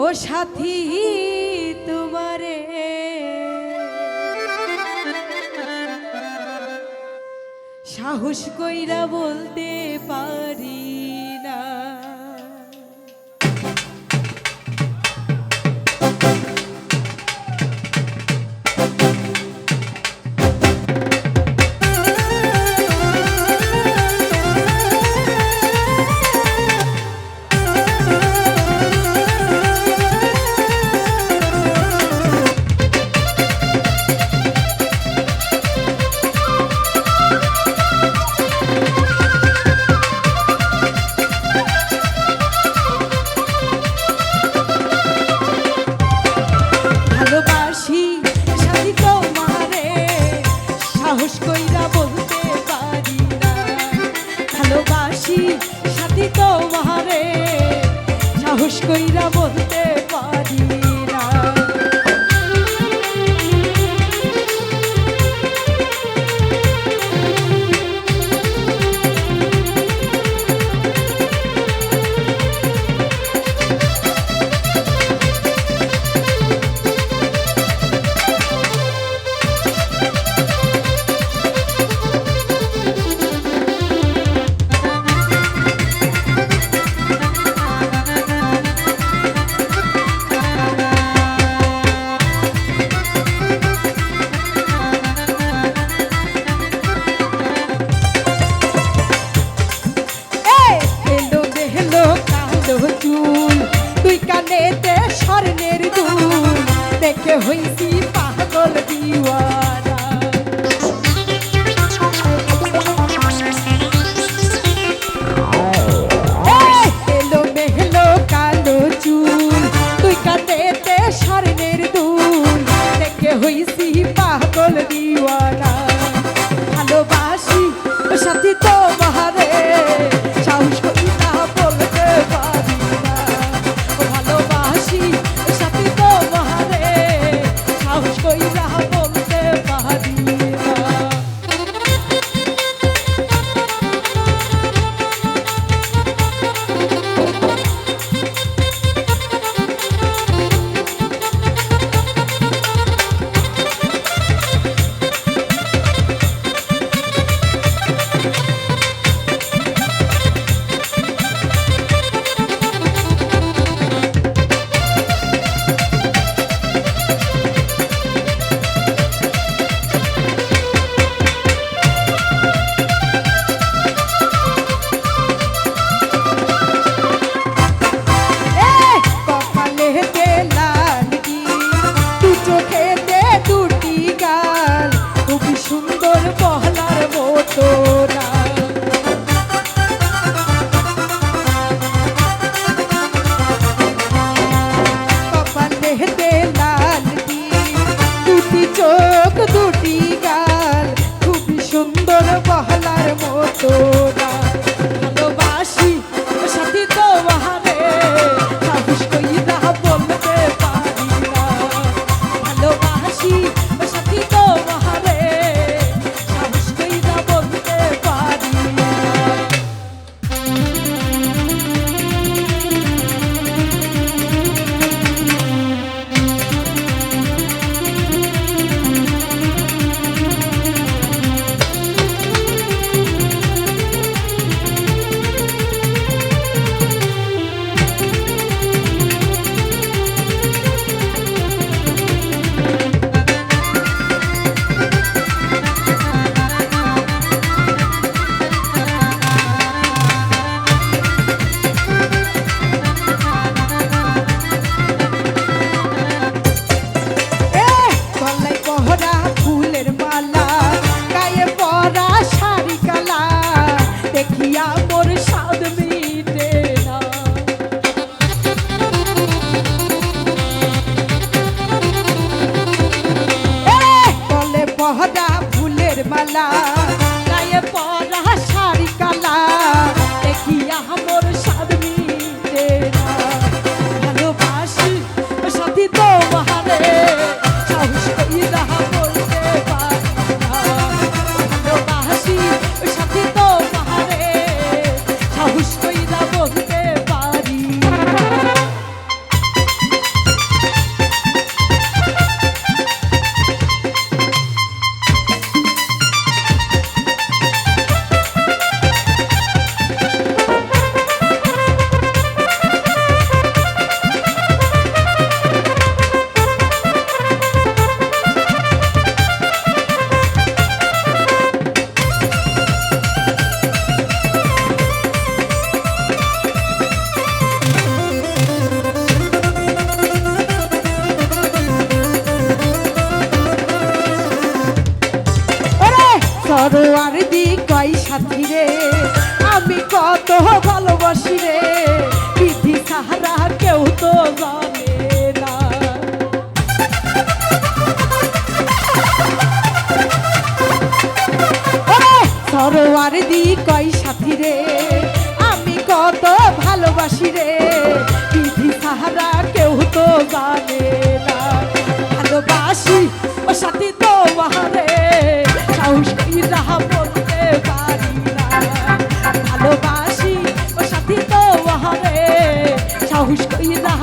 ও সাথী তোমারে সাহস কইরা বলতে পারি না। সাহস কইরা বলতে পারি না, ভালোবাসি সাথী তোমারে সাহস কইরা বলতে পারি না। তুই কানেতে স্বর্ণের দুল দেখে হইছি পাগল দিওয়ানা। এলো মেহলো কালো চুল তুই কানেতে স্বর্ণের দুল দেখে হইছি পাগল দিওয়ানা। ভালোবাসি ও সাথী তোমারে সাহস কইরা বলতে পারি না, ভালোবাসি সাথী তোমারে সাহস কইরা বলতে সরোয়ার দি কয় সাথী রে আমি কত ভালোবাসি রে বিধি সাহারা কেউ তো জানে না। সরোয়ার দি কয় সাথী রে আমি কত ভালোবাসি রে বিধি সাহারা কেউ তো জানে না। ভালোবাসি ও সাথী তো বাহারে সাহস কইরা বলতে পারি না। ভালোবাসি ও সাথী তো বাহারে সাহস কইরা